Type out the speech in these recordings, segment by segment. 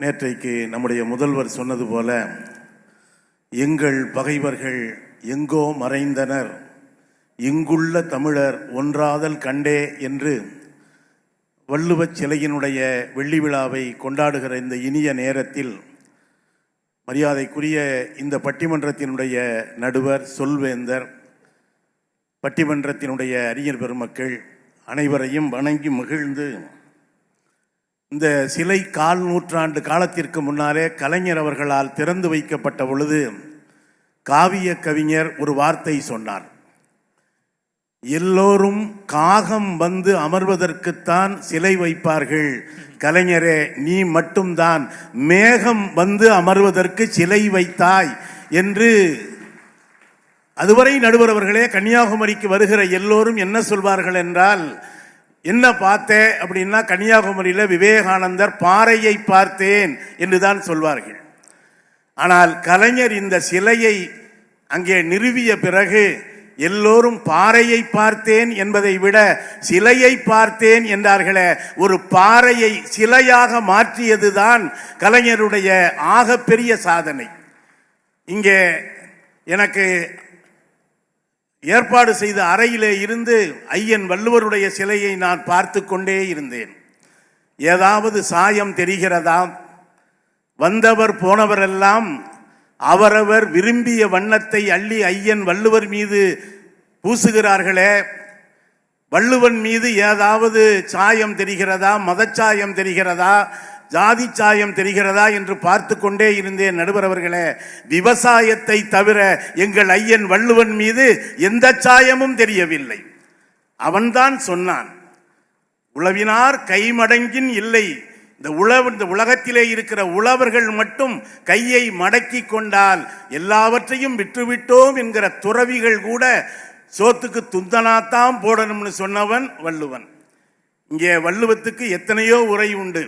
நேற்றைக்கு நம்முடைய முதல்வர் சொன்னது போல, எங்கள் பகைவர்கள் எங்கோ மறைந்தனர், இங்குள்ள தமிழர் ஒன்றாதல் கண்டே என்று வள்ளுவச் சிலையினுடைய வெள்ளி விழாவை கொண்டாடுகிற இந்த இனிய நேரத்தில் மரியாதைக்குரிய இந்த பட்டிமன்றத்தினுடைய நடுவர் சொல்வேந்தர், பட்டிமன்றத்தினுடைய அறிஞர் பெருமக்கள் அனைவரையும் வணங்கி மகிழ்ந்து, இந்த சிலை 1/4 நூற்றாண்டு காலத்திற்கு முன்னாலே கலைஞர் அவர்களால் திறந்து வைக்கப்பட்ட பொழுது காவிய கவிஞர் ஒரு வார்த்தை சொன்னார். எல்லோரும் காகம் வந்து அமர்வதற்குத்தான் சிலை வைப்பார்கள், கலைஞரே நீ மட்டும்தான் மேகம் வந்து அமர்வதற்கு சிலை வைத்தாய் என்று. அதுவரை நடுவர் அவர்களே, கன்னியாகுமரிக்கு வருகிற எல்லோரும் என்ன சொல்வார்கள் என்றால், என்ன பார்த்தேன் அப்படின்னா கன்னியாகுமரியில் விவேகானந்தர் பாறையை பார்த்தேன் என்றுதான் சொல்வார்கள். ஆனால் கலைஞர் இந்த சிலையை அங்கே நிறுவிய பிறகு எல்லோரும் பாறையை பார்த்தேன் என்பதை விட சிலையை பார்த்தேன் என்றார்களே, ஒரு பாறையை சிலையாக மாற்றியதுதான் கலைஞருடைய ஆகப்பெரிய சாதனை. இங்கே எனக்கு ஏற்பாடு செய்த அறையிலே இருந்து ஐயன் வள்ளுவருடைய சிலையை நான் பார்த்து கொண்டே இருந்தேன். ஏதாவது சாயம் தெரிகிறதா? வந்தவர் போனவரெல்லாம் அவரவர் விரும்பிய வண்ணத்தை அள்ளி ஐயன் வள்ளுவர் மீது பூசுகிறார்களே, வள்ளுவன் மீது ஏதாவது சாயம் தெரிகிறதா? மதச்சாயம் தெரிகிறதா? ஜாதி சாயம் தெரிகிறதா என்று பார்த்து கொண்டே இருந்தேன். நடுவர் அவர்களே, விவசாயத்தை தவிர எங்கள் ஐயன் வள்ளுவன் மீது எந்த சாயமும் தெரியவில்லை. அவன்தான் சொன்னான், உழவினார் கைமடங்கின் இல்லை. இந்த உலகத்திலே இருக்கிற உழவர்கள் மட்டும் கையை மடக்கி கொண்டால் எல்லாவற்றையும் விற்றுவிட்டோம் என்கிற துறவிகள் கூட சோத்துக்கு துந்தனாத்தான் போடணும்னு சொன்னவன் வள்ளுவன். இங்கே வள்ளுவத்துக்கு எத்தனையோ உரை உண்டு.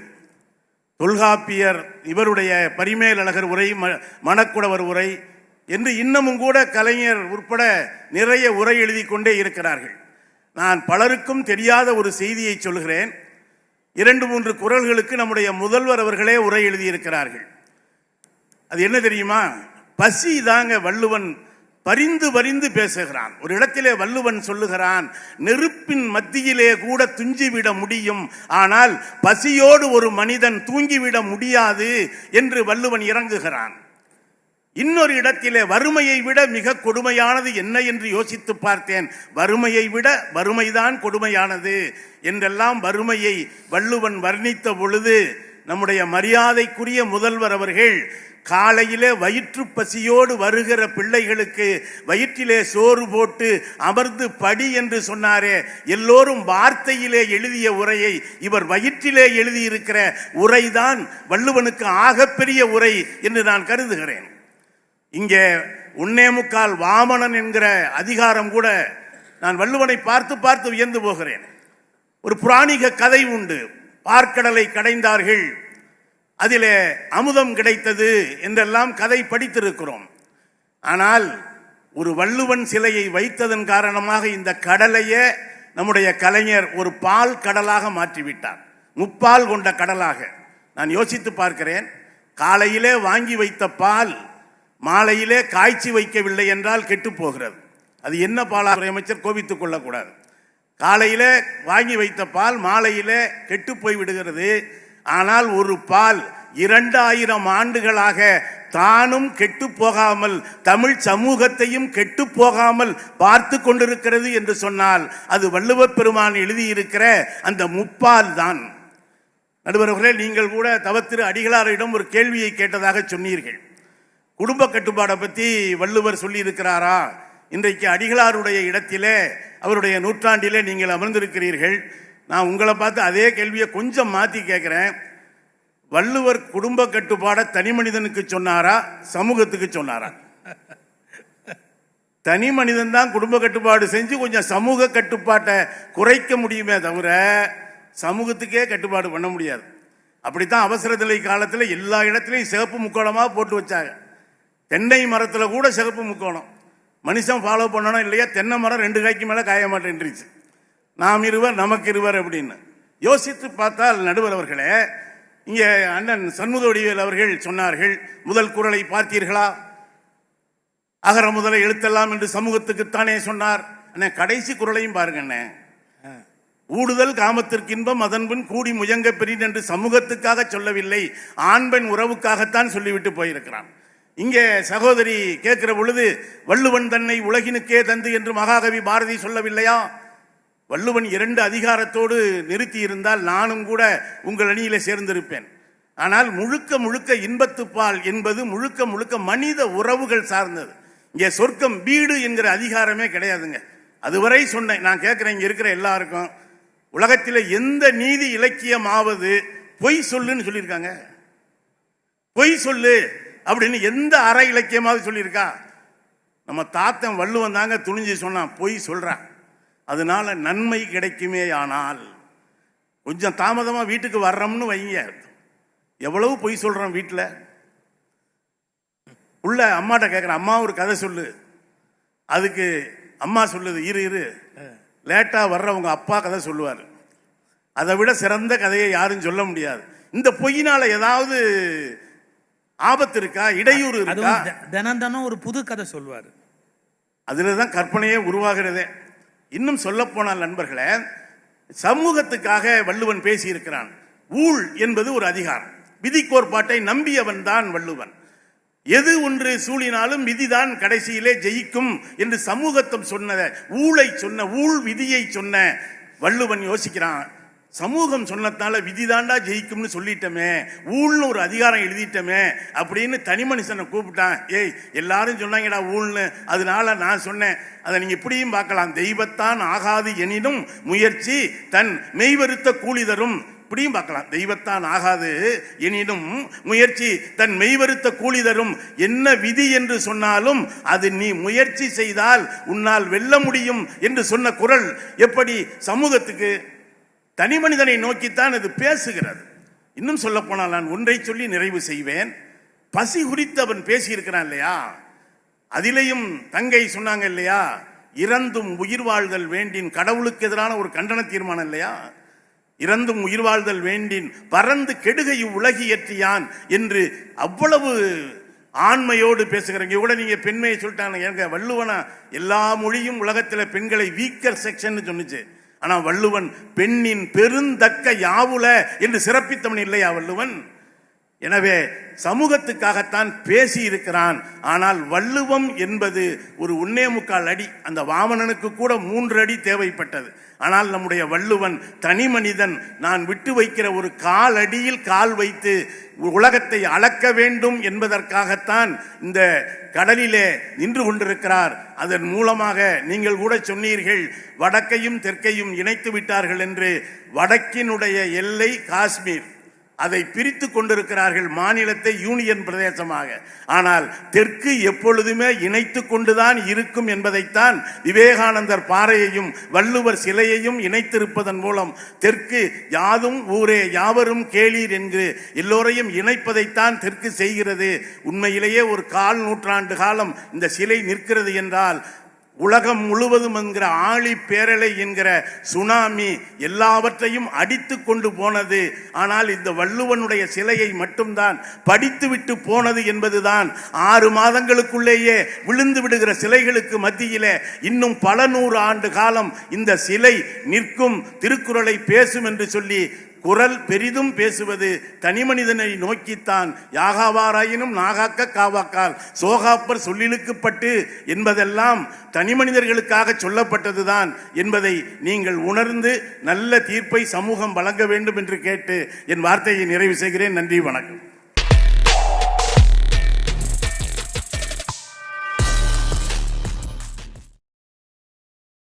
தொல்காப்பியர் இவருடைய பரிமேலழகர் உரை, மணக்குடவர் உரை என்று இன்னமும் கூட கலைஞர் உட்பட நிறைய உரை எழுதி கொண்டே இருக்கிறார்கள். நான் பலருக்கும் தெரியாத ஒரு செய்தியை சொல்கிறேன். 2-3 குறள்களுக்கு நம்முடைய முதல்வர் அவர்களே உரை எழுதியிருக்கிறார்கள். அது என்ன தெரியுமா? பசி தாங்க வள்ளுவன் பரிந்து பரிந்து பேசுகிறான். ஒரு இடத்திலே வள்ளுவன் சொல்லுகிறான், நெருப்பின் மத்தியிலே கூட துஞ்சிவிட முடியும், ஆனால் பசியோடு ஒரு மனிதன் தூங்கிவிட முடியாது என்று வள்ளுவன் இறங்குகிறான். இன்னொரு இடத்திலே வறுமையை விட மிக கொடுமையானது என்ன என்று யோசித்து பார்த்தேன், வறுமையை விட வறுமைதான் கொடுமையானது என்றெல்லாம் வறுமையை வள்ளுவன் வர்ணித்த பொழுது நம்முடைய மரியாதைக்குரிய முதல்வர் அவர்கள் காலையிலே வயிற்று பசியோடு வருகிற பிள்ளைகளுக்கு வயிற்றிலே சோறு போட்டு அமர்ந்து படி என்று சொன்னாரே, எல்லோரும் வார்த்தையிலே எழுதிய உரையை இவர் வயிற்றிலே எழுதியிருக்கிற உரைதான் வள்ளுவனுக்கு ஆகப்பெரிய உரை என்று நான் கருதுகிறேன். இங்கே 1.25 வாமனன் என்கிற அதிகாரம் கூட நான் வள்ளுவனை பார்த்து பார்த்து வியந்து போகிறேன். ஒரு புராணிக கதை உண்டு. பார்க்கடலை கடைந்தார்கள், அதிலே அமுதம் கிடைத்தது என்றெல்லாம் கதை படித்திருக்கிறோம். ஆனால் ஒரு வள்ளுவன் சிலையை வைத்ததன் காரணமாக இந்த கடலையே நம்முடைய கலைஞர் ஒரு பால் கடலாக மாற்றிவிட்டார், முப்பால் கொண்ட கடலாக. நான் யோசித்து பார்க்கிறேன், காலையிலே வாங்கி வைத்த பால் மாலையிலே காய்ச்சி வைக்கவில்லை என்றால் கெட்டு போகிறது. அது என்ன பாலாக அமைச்சர் கோபித்துக் கொள்ளக்கூடாது. காலையிலே வாங்கி வைத்த பால் மாலையிலே கெட்டு போய் விடுகிறது. ஆனால் ஒரு பால் 2000 ஆண்டுகளாக தானும் கெட்டு போகாமல் தமிழ் சமூகத்தையும் கெட்டு போகாமல் பார்த்து கொண்டிருக்கிறது என்று சொன்னால் அது வள்ளுவப் பெருமான் எழுதியிருக்கிற அந்த முப்பால் தான். நடுவர்களே, நீங்கள் கூட தவத்திரு அடிகளாரிடம் ஒரு கேள்வியை கேட்டதாக சொன்னீர்கள். குடும்ப கட்டுப்பாடை பற்றி வள்ளுவர் சொல்லி இருக்கிறாரா? இன்றைக்கு அடிகளாருடைய இடத்திலே அவருடைய நூற்றாண்டிலே நீங்கள் அமர்ந்திருக்கிறீர்கள். நான் உங்களை பார்த்து அதே கேள்வியை கொஞ்சம் மாற்றி கேட்கிறேன். வள்ளுவர் குடும்ப கட்டுப்பாடை தனி மனிதனுக்கு சொன்னாரா, சமூகத்துக்கு சொன்னாரா? தனி மனிதன் தான் குடும்ப கட்டுப்பாடு செஞ்சு கொஞ்சம் சமூக கட்டுப்பாட்டை குறைக்க முடியுமே தவிர சமூகத்துக்கே கட்டுப்பாடு பண்ண முடியாது. அப்படித்தான் அவசர நிலை காலத்தில் எல்லா இடத்துலையும் சிவப்பு முக்கோணமாக போட்டு வச்சாங்க. தென்னை மரத்தில் கூட சிவப்பு முக்கோணம். மனுஷன் ஃபாலோ பண்ணணும் இல்லையா? தென்னை மரம் 2 காய்க்கு மேலே காய மாட்டேன்ருச்சு. நாம் இருவர் நமக்கு இருவர் அப்படின்னு யோசித்து பார்த்தால் நடுவர் அவர்களே, இங்கே அண்ணன் சண்முகவடிவேல் அவர்கள் சொன்னார்கள், முதல் குறளை பார்த்தீர்களா? அகர முதல எழுத்தெல்லாம் என்று சமூகத்துக்குத்தானே சொன்னார். கடைசி குறளையும் பாருங்க அண்ணே. ஊடுதல் காமத்திற்கு இன்பம் அதன்பின் கூடி முயங்க பெரின் என்று சமூகத்துக்காக சொல்லவில்லை, ஆண் பெண் உறவுக்காகத்தான் சொல்லிவிட்டு போயிருக்கிறான். இங்கே சகோதரி கேட்கிற பொழுது வள்ளுவன் தன்னை உலகினுக்கே தந்து என்று மகாகவி பாரதி சொல்லவில்லையா? வள்ளுவன் 2 அதிகாரத்தோடு நிறுத்தி இருந்தால் நானும் கூட உங்கள் அணியில சேர்ந்திருப்பேன். ஆனால் முழுக்க முழுக்க இன்பத்துப்பால் என்பது முழுக்க முழுக்க மனித உறவுகள் சார்ந்தது. இங்கே சொர்க்கம் வீடு என்கிற அதிகாரமே கிடையாதுங்க. அதுவரை சொன்னேன். நான் கேட்கிறேன் இங்க இருக்கிற எல்லாருக்கும், உலகத்தில் எந்த நீதி இலக்கியமாவது பொய் சொல்லுன்னு சொல்லியிருக்காங்க? பொய் சொல்லு அப்படின்னு எந்த அற இலக்கியமாவது சொல்லியிருக்கா? நம்ம தாத்தன் வள்ளுவன் தாங்க துணிஞ்சு சொன்னான், பொய் சொல்றான், அதனால நன்மை கிடைக்குமே. ஆனால் கொஞ்சம் தாமதமா வீட்டுக்கு வர்றோம்னு வைங்க, எவ்வளவு பொய் சொல்றோம் வீட்டில். உள்ள அம்மாட்ட கேட்குறேன், அம்மா ஒரு கதை சொல்லு. அதுக்கு அம்மா சொல்லுது, இரு லேட்டா வர்றவங்க அப்பா கதை சொல்லுவார். அதை விட சிறந்த கதையை யாரும் சொல்ல முடியாது. இந்த பொய்யினால ஏதாவது ஆபத்து இருக்கா, இடையூறு இருக்கா? தினம் ஒரு புது கதை சொல்வார். அதுலதான் கற்பனையே உருவாகிறதே. இன்னும் சொல்ல போனால் நண்பர்களே, சமூகத்துக்காக வள்ளுவன் பேசி இருக்கிறான். ஊழ் என்பது ஒரு அதிகாரம். விதி கோட்பாட்டை நம்பியவன் தான் வள்ளுவன். எது ஒன்று சூழினாலும் விதிதான் கடைசியிலே ஜெயிக்கும் என்று சமூகத்தம் சொன்ன ஊழை சொன்ன ஊழ் விதியை சொன்ன வள்ளுவன் யோசிக்கிறான், சமூகம் சொன்னதால விதிதாண்டா ஜெயிக்கும்னு சொல்லிட்டோமே, ஊழ்னு ஒரு அதிகாரம் எழுதிட்டோமே அப்படின்னு தனி மனுஷனை கூப்பிட்டான். ஏய் எல்லாரும் சொன்னாங்கடா ஊழ்னு, அதனால நான் சொன்னேன். அதை நீங்க இப்படியும் பார்க்கலாம், தெய்வத்தான் ஆகாது எனினும் முயற்சி தன் மெய்வருத்த கூலி தரும். இப்படியும் பார்க்கலாம், தெய்வத்தான் ஆகாது எனினும் முயற்சி தன் மெய்வருத்த கூலி தரும். என்ன விதி என்று சொன்னாலும் அது நீ முயற்சி செய்தால் உன்னால் வெல்ல முடியும் என்று சொன்ன குறள் எப்படி சமூகத்துக்கு, தனி மனிதனை நோக்கித்தான் அது பேசுகிறது. இன்னும் சொல்ல போனால் நான் ஒன்றை சொல்லி நிறைவு செய்வேன். பசி குறித்து அவன் பேசியிருக்கிறான் இல்லையா? அதிலேயும் தங்கை சொன்னாங்க இல்லையா, இறந்தும் உயிர் வாழ்தல் வேண்டின், கடவுளுக்கு எதிரான ஒரு கண்டன தீர்மானம் இல்லையா? இறந்தும் உயிர் வாழ்தல் வேண்டின் பறந்து கெடுகை உலகியற்றியான் என்று அவ்வளவு ஆண்மையோடு பேசுகிறீங்க. கூட நீங்க பெண்மையை சொல்லிட்டாங்க. வள்ளுவனா எல்லா மொழியும் உலகத்தில் பெண்களை வீக்கர் செக்ஷன் சொன்னுச்சு. ஆனா வள்ளுவன் பெண்ணின் பெருந்தக்க யாவுல என்று சிறப்பித்தவன் இல்லையா வள்ளுவன்? எனவே சமூகத்துக்காகத்தான் பேசி இருக்கிறான். ஆனால் வள்ளுவம் என்பது ஒரு 1.25 அடி, அந்த வாமனனுக்கு கூட 3 அடி தேவைப்பட்டது. ஆனால் நம்முடைய வள்ளுவன் தனி மனிதன், நான் விட்டு வைக்கிற ஒரு 1/4 அடியில் கால் வைத்து உலகத்தை அளக்க வேண்டும் என்பதற்காகத்தான் இந்த கடலிலே நின்று கொண்டிருக்கிறார். அதன் மூலமாக நீங்கள் கூட சொன்னீர்கள், வடக்கையும் தெற்கையும் இணைத்து விட்டார்கள் என்று. வடக்கினுடைய எல்லை காஷ்மீர், அதை பிரித்து கொண்டிருக்கிறார்கள் மாநிலத்தை யூனியன் பிரதேசமாக. ஆனால் தெற்கு எப்பொழுதுமே இணைத்து கொண்டுதான் இருக்கும் என்பதைத்தான் விவேகானந்தர் பாறையையும் வள்ளுவர் சிலையையும் இணைத்திருப்பதன் மூலம் தெற்கு யாதும் ஊரே யாவரும் கேளீர் என்று எல்லோரையும் இணைப்பதைத்தான் தெற்கு செய்கிறது. உண்மையிலேயே ஒரு 1/4 நூற்றாண்டு காலம் இந்த சிலை நிற்கிறது என்றால் உலகம் முழுவதும் என்கிற ஆழி பேரலை என்கிற சுனாமி எல்லாவற்றையும் அடித்து கொண்டு போனது. ஆனால் இந்த வள்ளுவனுடைய சிலையை மட்டும்தான் படித்து விட்டு போனது என்பதுதான். 6 மாதங்களுக்குள்ளேயே விழுந்து விடுகிற சிலைகளுக்கு மத்தியிலே இன்னும் பல 100 ஆண்டு காலம் இந்த சிலை நிற்கும், திருக்குறளை பேசும் என்று சொல்லி குறள் பெரிதும் பேசுவது தனி மனிதனை நோக்கித்தான். யாகாவாராயினும் நாகாக்க காவாக்கால் சோகாப்பர் சொல்லிழுக்கப்பட்டு என்பதெல்லாம் தனி மனிதர்களுக்காக சொல்லப்பட்டதுதான் என்பதை நீங்கள் உணர்ந்து நல்ல தீர்ப்பை சமூகம் வழங்க வேண்டும் என்று கேட்டு என் வார்த்தையை நிறைவு செய்கிறேன். நன்றி, வணக்கம்.